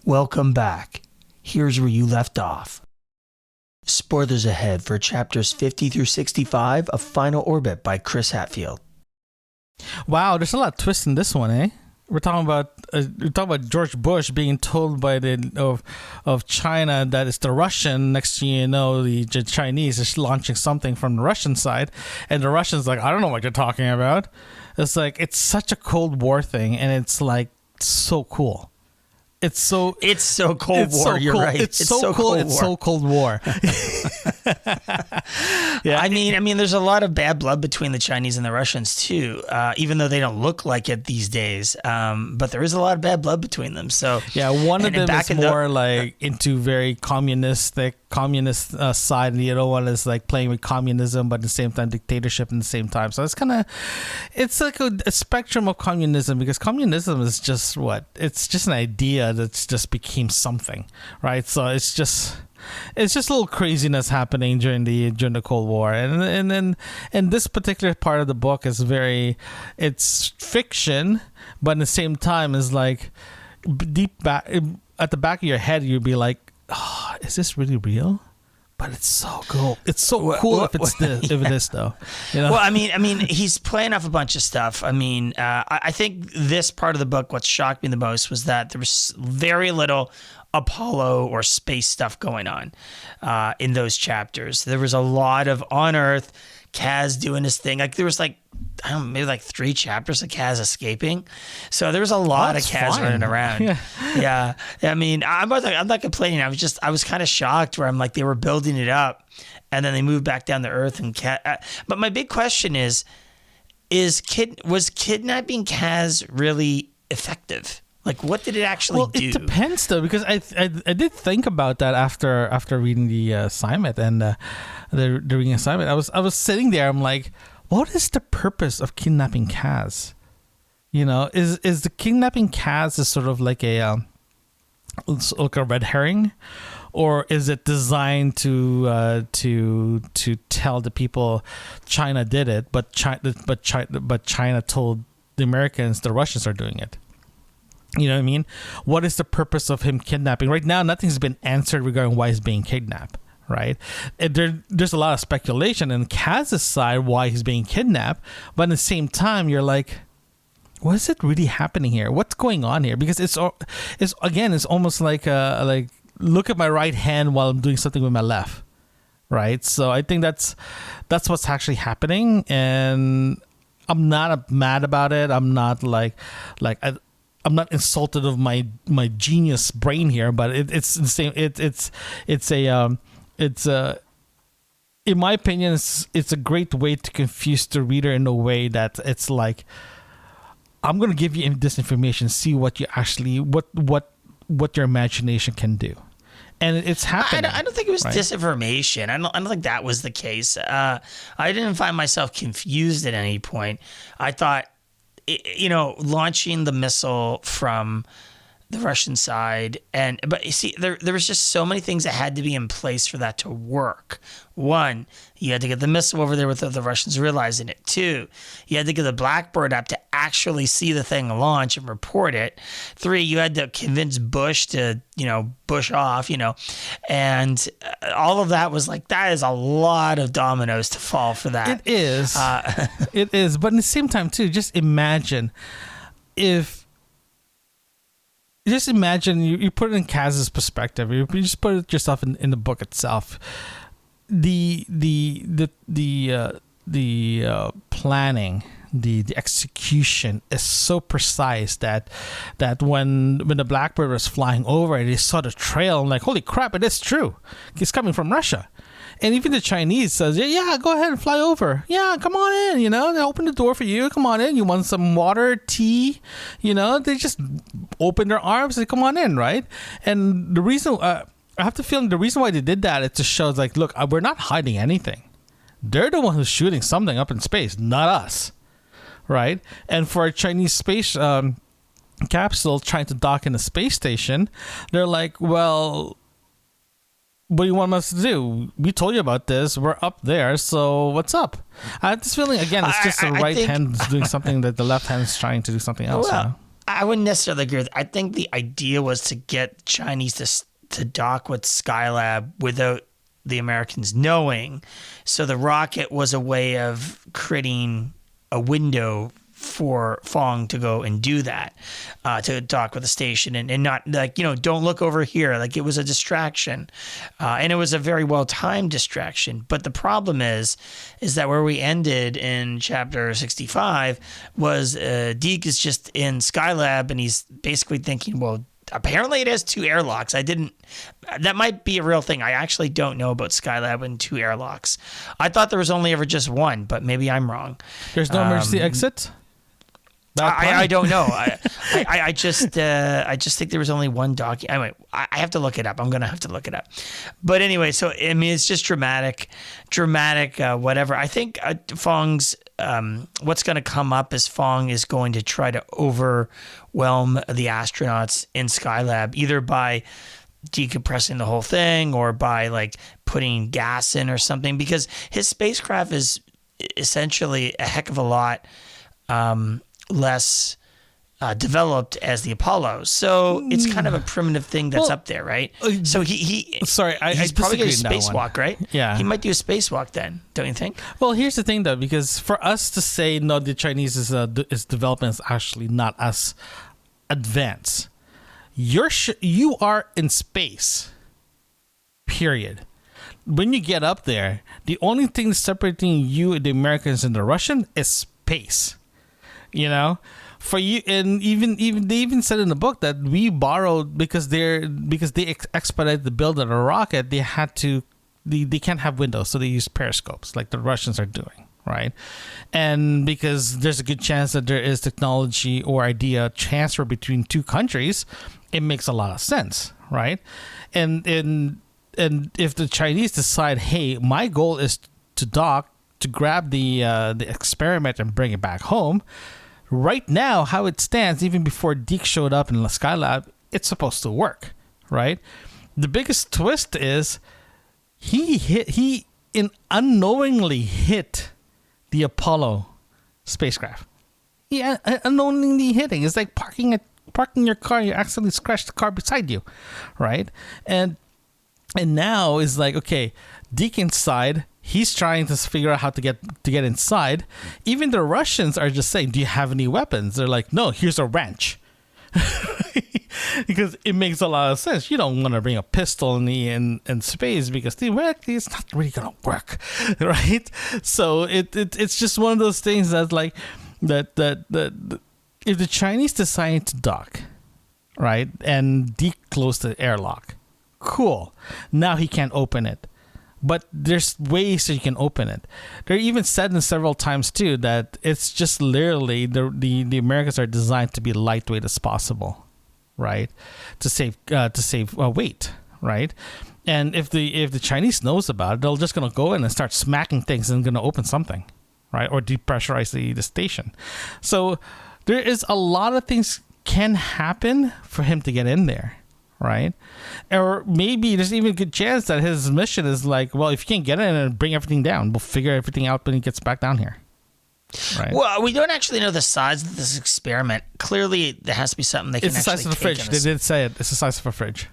Welcome back. Here's where you left off. Spoilers ahead for chapters 50 through 65 of Final Orbit by Chris Hatfield. Wow, there's a lot of twists in this one, eh? We're talking about George Bush being told by of China that it's the Russian. Next thing you know, the Chinese is launching something from the Russian side, and the Russians like, I don't know what you're talking about. It's like it's such a Cold War thing, and it's like so cool. It's so Cold War. You're right. It's so cool. It's so Cold War. Yeah. I mean, there's a lot of bad blood between the Chinese and the Russians too, even though they don't look like it these days. But there is a lot of bad blood between them. So yeah, one of them is more like into very communist side, and the other one is like playing with communism, but at the same time dictatorship at the same time. So it's like a spectrum of communism, because communism is just it's just an idea that's just became something, right? So it's just a little craziness happening during the Cold War, and then this particular part of the book is it's fiction, but at the same time is like deep back at the back of your head, you'd be like, oh, is this really real? But it's so cool. It's so cool if it is though. You know? Well, I mean, he's playing off a bunch of stuff. I mean, I think this part of the book, what shocked me the most was that there was very little Apollo or space stuff going on in those chapters. There was a lot of on Earth, Kaz doing his thing. Like there was maybe 3 chapters of Kaz escaping. So there was a lot of Kaz running around. Yeah. I mean, I'm not complaining. I was kind of shocked where I'm like, they were building it up and then they moved back down to Earth and but my big question was kidnapping Kaz really effective? Like, what did it actually do? It depends, though, because I did think about that after reading the assignment and the reading assignment. I was sitting there. I'm like, what is the purpose of kidnapping Kaz? You know, is the kidnapping Kaz is sort of like a red herring, or is it designed to tell the people China did it, but China told the Americans the Russians are doing it? You know what I mean? What is the purpose of him kidnapping? Right now, nothing's been answered regarding why he's being kidnapped, right? There's a lot of speculation on Kaz's side why he's being kidnapped, but at the same time, you're like, what is it really happening here? What's going on here? Because it's almost like look at my right hand while I'm doing something with my left, right? So I think that's what's actually happening, and I'm not mad about it. I'm not I'm not insulted of my genius brain here, but it's the same. It's in my opinion, it's a great way to confuse the reader in a way that it's like, I'm going to give you this information, see what you actually what your imagination can do. And it's happening. I don't think it was right? disinformation. I don't think that was the case. I didn't find myself confused at any point. I thought, launching the missile from the Russian side, but you see, there was just so many things that had to be in place for that to work. 1, you had to get the missile over there without the Russians realizing it. 2, you had to get the Blackbird up to actually see the thing launch and report it. 3, you had to convince Bush to, Bush off, and all of that was like, that is a lot of dominoes to fall for that. It is. It is. But at the same time, too, just imagine you put it in Kaz's perspective. You just put it yourself in the book itself. The planning, the execution is so precise that when the Blackbird was flying over and they saw the trail, I'm like, holy crap, it is true. It's coming from Russia. And even the Chinese says, yeah, go ahead and fly over. Yeah, come on in, they open the door for you. Come on in. You want some water, tea? They just open their arms and come on in, right? And the reason, I have the feeling the reason why they did that is to show, like, look, we're not hiding anything. They're the one who's shooting something up in space, not us, right? And for a Chinese space capsule trying to dock in a space station, they're like, well, what do you want us to do? We told you about this. We're up there. So what's up? I have this feeling, again, it's just the right hand is doing something that the left hand is trying to do something else. Well, I I wouldn't necessarily agree with it. I think the idea was to get Chinese to dock with Skylab without the Americans knowing. So the rocket was a way of creating a window for Fong to go and do that, to dock with the station and not like, don't look over here. Like it was a distraction. And it was a very well-timed distraction. But the problem is that where we ended in chapter 65 was Deke is just in Skylab and he's basically thinking, well, apparently it has 2 airlocks. That might be a real thing. I actually don't know about Skylab and 2 airlocks. I thought there was only ever just one, but maybe I'm wrong. There's no emergency exit? I don't know. I just think there was only one dock. Anyway, I have to look it up. I'm gonna have to look it up. But anyway, so I mean, it's just dramatic, whatever. I think Fong's what's going to come up is Fong is going to try to overwhelm the astronauts in Skylab, either by decompressing the whole thing or by like putting gas in or something, because his spacecraft is essentially a heck of a lot less developed as the Apollo, so it's kind of a primitive thing that's up there, right? So he's probably going to spacewalk, right? Yeah, he might do a spacewalk then, don't you think? Well, here's the thing though, because for us to say no, the Chinese is development is actually not as advanced. You are in space. Period. When you get up there, the only thing separating you, the Americans and the Russian, is space. For you, and even they even said in the book that we borrowed because they expedited the build of a rocket. They can't have windows, so they use periscopes like the Russians are doing, right? And because there's a good chance that there is technology or idea transfer between 2 countries, it makes a lot of sense, right? And if the Chinese decide, hey, my goal is to dock, to grab the experiment and bring it back home. Right now, how it stands, even before Deke showed up in the Skylab, it's supposed to work, right? The biggest twist is he unknowingly hit the Apollo spacecraft. He unknowingly hitting. It's like parking your car. You accidentally scratched the car beside you, right? And now it's like, okay, Deke inside. He's trying to figure out how to get inside. Even the Russians are just saying, do you have any weapons? They're like, no, here's a wrench. Because it makes a lot of sense. You don't want to bring a pistol in space because theoretically it's not really going to work, right? So it's just one of those things that's like, that if the Chinese decide to dock, right, and declose the airlock, cool. Now he can't open it. But there's ways that you can open it. They're even said in several times too that it's just literally the Americans are designed to be lightweight as possible, right? To save weight, right? And if the Chinese knows about it, they're just gonna go in and start smacking things and gonna open something, right? Or depressurize the station. So there is a lot of things can happen for him to get in there. Right? Or maybe there's even a good chance that his mission is like, well, if you can't get in and bring everything down, we'll figure everything out when he gets back down here. Right? Well, we don't actually know the size of this experiment. Clearly, there has to be something they can actually take. It's the size of a fridge. They did say it. It's the size of a fridge.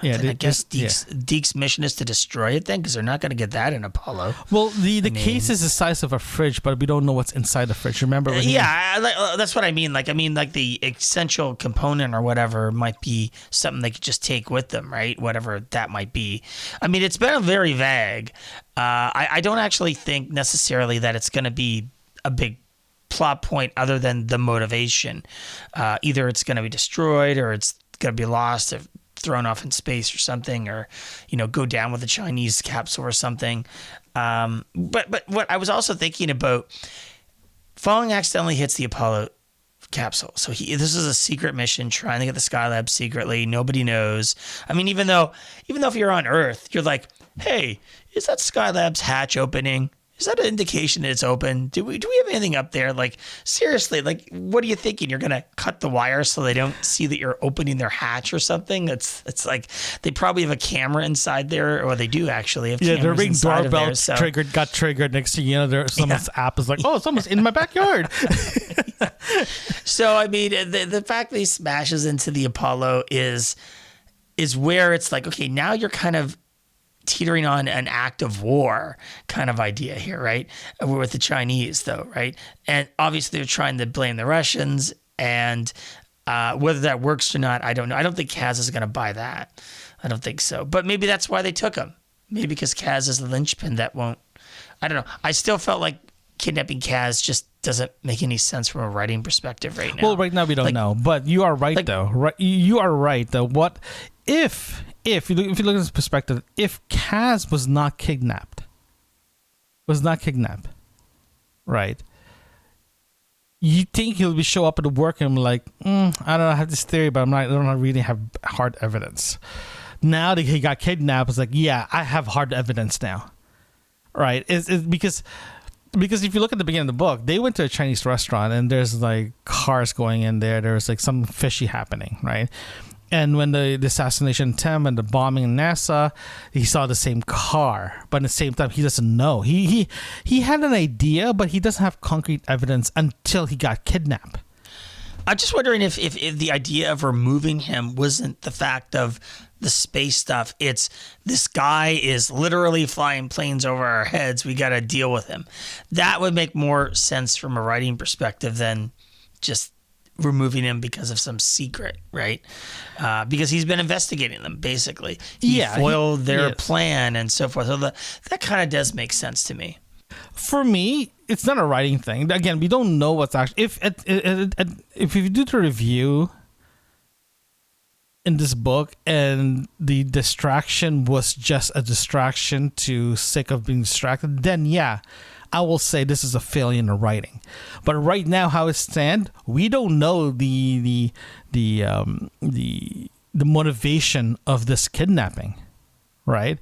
Yeah, I guess Deke's mission is to destroy it then, because they're not going to get that in Apollo. Well, the case is the size of a fridge, but we don't know what's inside the fridge. Remember? That's what I mean. Like the essential component or whatever might be something they could just take with them, right? Whatever that might be. I mean, it's been very vague. I don't actually think necessarily that it's going to be a big plot point other than the motivation. Either it's going to be destroyed or it's going to be lost or thrown off in space or something, or go down with a Chinese capsule or something. But what I was also thinking about, Fong accidentally hits the Apollo capsule. So this is a secret mission trying to get the Skylab secretly. Nobody knows. I mean, even though if you're on Earth, you're like, hey, is that Skylab's hatch opening? is that an indication that it's open? Do we have anything up there? Like, seriously, like, what are you thinking? You're going to cut the wire so they don't see that you're opening their hatch or something? It's like they probably have a camera inside there, or they do actually have cameras their ring inside of doorbell there, so. got triggered next to someone's app is like, oh, someone's in my backyard. So, I mean, the fact that he smashes into the Apollo is where it's like, okay, now you're kind of teetering on an act of war kind of idea here, right? With the Chinese, though, right? And obviously they're trying to blame the Russians, and whether that works or not, I don't know. I don't think Kaz is going to buy that. I don't think so. But maybe that's why they took him. Maybe because Kaz is the linchpin that won't. I don't know. I still felt like kidnapping Kaz just doesn't make any sense from a writing perspective right now. Well, right now we don't know, but you are right though. Right, you are right though. What if you look at this perspective? If Kaz was not kidnapped, right? You think he'll be show up at the work and be like, I don't know, I have this theory, but I don't really have hard evidence. Now that he got kidnapped, it's like, yeah, I have hard evidence now, right? It's because if you look at the beginning of the book, they went to a Chinese restaurant and there's like cars going in there. There's like some fishy happening, right? And when the assassination attempt and the bombing in NASA, he saw the same car, but at the same time, he doesn't know. He had an idea, but he doesn't have concrete evidence until he got kidnapped. I'm just wondering if the idea of removing him wasn't the fact of the space stuff. It's this guy is literally flying planes over our heads. We got to deal with him. That would make more sense from a writing perspective than just removing him because of some secret, right? Because he's been investigating them, basically. He foiled their plan and so forth. So that kind of does make sense to me. For me, it's not a writing thing. Again, we don't know what's actually... If you do the review in this book and the distraction was just a distraction to sick of being distracted, then yeah, I will say this is a failure in the writing. But right now, how it stands, we don't know the motivation of this kidnapping, right?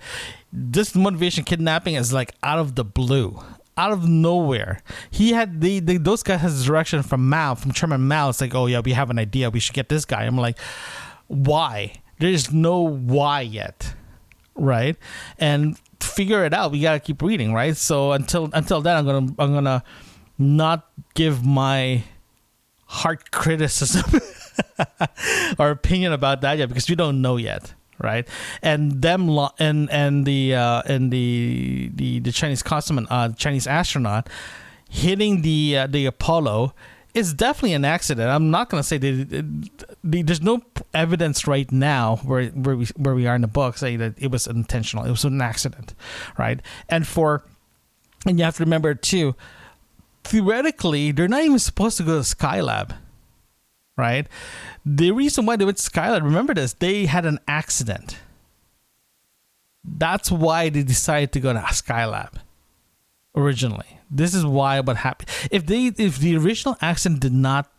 This motivation kidnapping is like out of the blue, out of nowhere. He had those guys has direction from Chairman Mao. It's like, oh yeah, we have an idea. We should get this guy. I'm like, why? There's no why yet, right? And to figure it out, we gotta keep reading, right? So until then, I'm gonna not give my hard criticism or opinion about that yet because we don't know yet, right? And the Chinese cosmonaut, Chinese astronaut hitting the Apollo is definitely an accident. I'm not gonna say there's no evidence right now where we are in the book saying that it was intentional. It was an accident, right? And you have to remember too, theoretically, they're not even supposed to go to Skylab, right? The reason why they went to Skylab, remember this, they had an accident. That's why they decided to go to Skylab originally. This is why what happened. If the original accident did not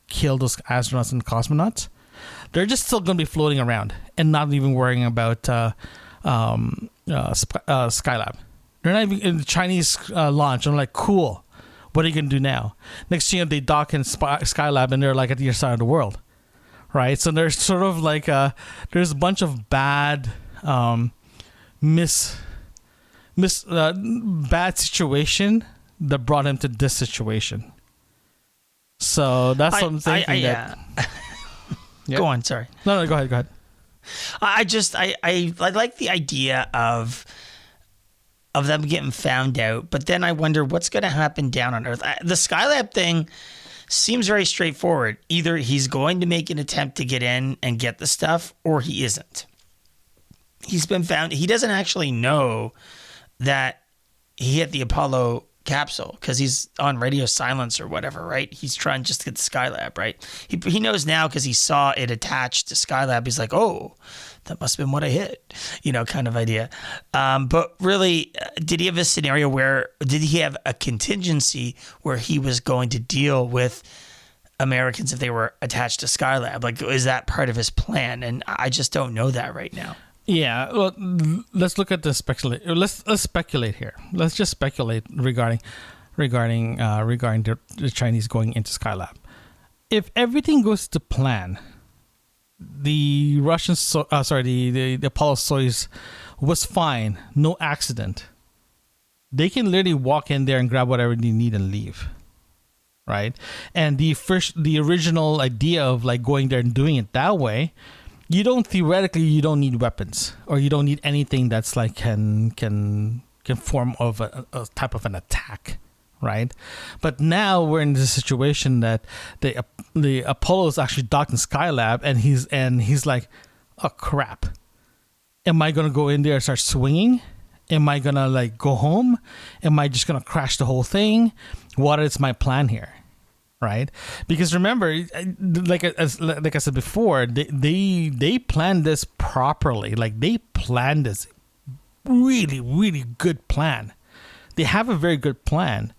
kill those astronauts and cosmonauts, they're just still going to be floating around and not even worrying about Skylab. They're not even in the Chinese launch. I'm like, cool. What are you going to do now? Next thing you know, they dock in Skylab and they're like at the other side of the world, right? So there's sort of like there's a bunch of bad bad situation that brought him to this situation. So that's what I'm thinking. Yeah. Go on. Sorry. No, go ahead. I like the idea of them getting found out, but then I wonder what's going to happen down on Earth. The Skylab thing seems very straightforward. Either he's going to make an attempt to get in and get the stuff, or he isn't. He's been found. He doesn't actually know that he hit the Apollo capsule because he's on radio silence or whatever, right? He's trying just to get the Skylab, right? He knows now because he saw it attached to Skylab. He's like, oh, that must have been what I hit, kind of idea. But really, did he have a scenario did he have a contingency where he was going to deal with Americans if they were attached to Skylab? Like, is that part of his plan? And I just don't know that right now. Yeah, well, let's look at the speculate. Let's speculate here. Let's just speculate regarding the Chinese going into Skylab. If everything goes to plan, the Russian, the Apollo Soyuz was fine, no accident. They can literally walk in there and grab whatever they need and leave, right? And the original idea of like going there and doing it that way, you don't need weapons, or you don't need anything that's like can form of a type of an attack, right? But now we're in this situation that the Apollo is actually docked in Skylab, and he's like, oh crap, am I gonna go in there and start swinging? Am I gonna like go home? Am I just gonna crash the whole thing? What is my plan here? Right? Because remember, like I said before, they planned this properly. Like they planned this really, really good plan. They have a very good plan.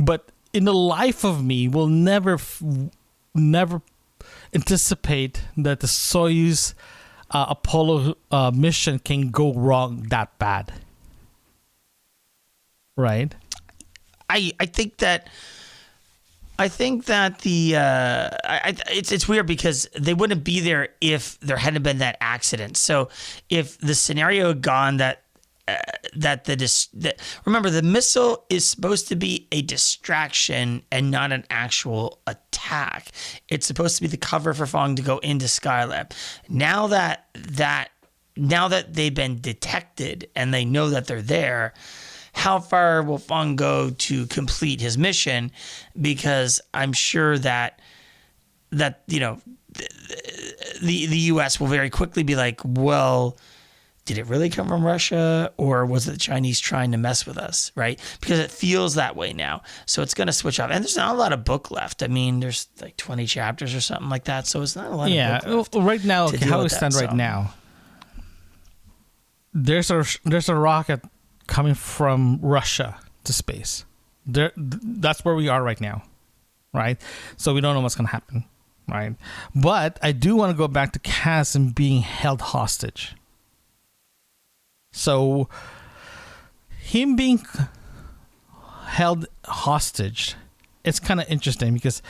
But in the life of me, will never anticipate that the Soyuz Apollo mission can go wrong that bad. Right? I think that it's weird because they wouldn't be there if there hadn't been that accident. So if the scenario had gone remember, the missile is supposed to be a distraction and not an actual attack. It's supposed to be the cover for Fong to go into Skylab. Now that they've been detected and they know that they're there, how far will Fong go to complete his mission? Because I'm sure that you know the U.S. will very quickly be like, well, did it really come from Russia, or was it the Chinese trying to mess with us, right? Because it feels that way now. So it's going to switch off. And there's not a lot of book left. I mean, there's like 20 chapters or something like that. So it's not a lot of book left. Well, right now, how we stand right now, there's a rocket coming from Russia to space. That's where we are right now, right? So we don't know what's going to happen, right? But I do want to go back to Kaz and being held hostage. So him being held hostage, it's kind of interesting because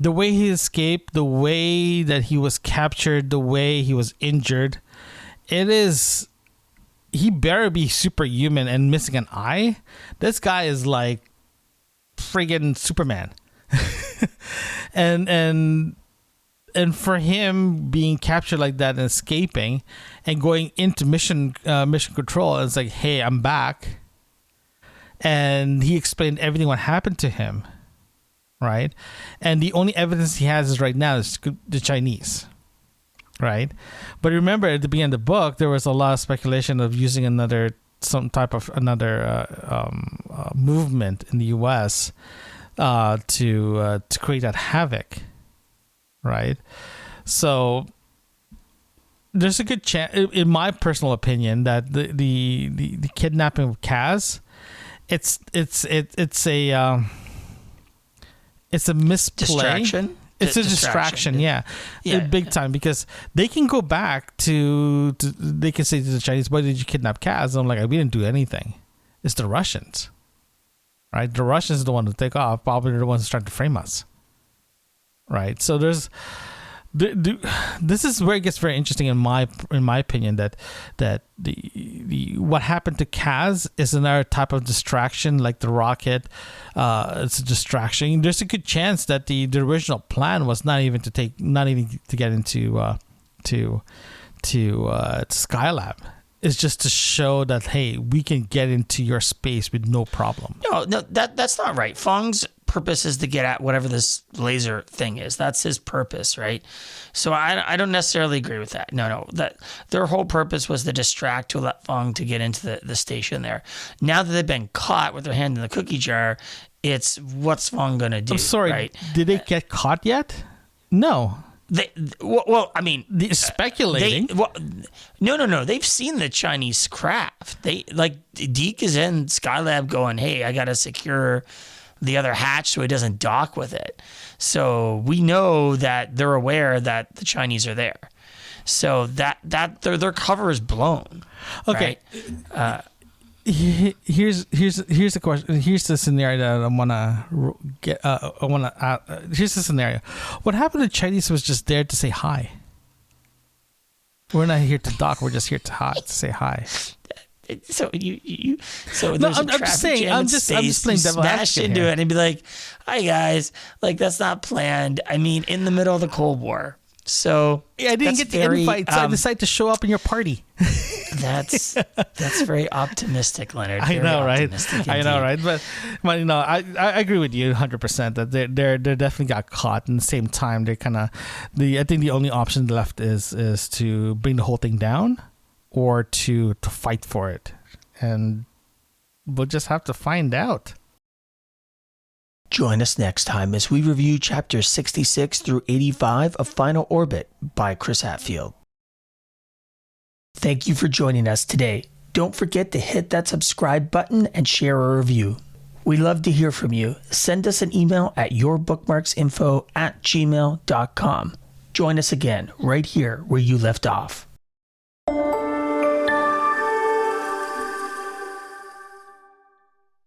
the way he escaped, the way that he was captured, the way he was injured, he better be superhuman and missing an eye. This guy is like friggin' Superman. and for him being captured like that and escaping and going into mission control, it's like, hey, I'm back. And he explained everything what happened to him, right? And the only evidence he has is right now is the Chinese. Right, but remember at the beginning of the book, there was a lot of speculation of using some type of movement in the U.S. To create that havoc, right? So there's a good chance, in my personal opinion, that the kidnapping of Kaz, it's a misplay. Distraction. It's a distraction, yeah, big time, because they can go back they can say to the Chinese, why did you kidnap Kaz? I'm like, we didn't do anything. It's the Russians, right? The Russians are the one to take off. Probably they're the ones who start to frame us, right? So this is where it gets very interesting in my opinion, that the what happened to Kaz is another type of distraction, like the rocket. It's a distraction. There's a good chance that the original plan was not even to get into Skylab. It's just to show that, hey, we can get into your space with no problem. No, that's not right. Fong's purpose is to get at whatever this laser thing is. That's his purpose, right? So I don't necessarily agree with that. No, that their whole purpose was to distract, to let Fong to get into the station there. Now that they've been caught with their hand in the cookie jar, it's what's Fong gonna do? I'm sorry, right? Did they get caught yet? No. I mean, speculating. No. They've seen the Chinese craft. Deke is in Skylab going, hey, I got to secure the other hatch so he doesn't dock with it. So we know that they're aware that the Chinese are there. So that their cover is blown. Okay. Right? Here's the question. Here's the scenario that I wanna get. Here's the scenario. What happened if Chinese was just there to say hi? We're not here to dock. We're just here to say hi. So so No, there's I'm just saying. I'm just playing devil smash advocate into here. it and be like, "Hi guys, like that's not planned." I mean, in the middle of the Cold War. So Yeah, I didn't that's get the very, invite, so I decided to show up in your party. That's very optimistic, Leonard. I Very know, right? optimistic I know, indeed. right? But you know, I agree with you 100% that they're definitely got caught. And at the same time, they're kind of I think the only option left is to bring the whole thing down, or to fight for it, and we'll just have to find out. Join us next time as we review chapters 66 through 85 of Final Orbit by Chris Hatfield. Thank you for joining us today. Don't forget to hit that subscribe button and share a review. We'd love to hear from you. Send us an email at yourbookmarksinfo@gmail.com. Join us again right here where you left off.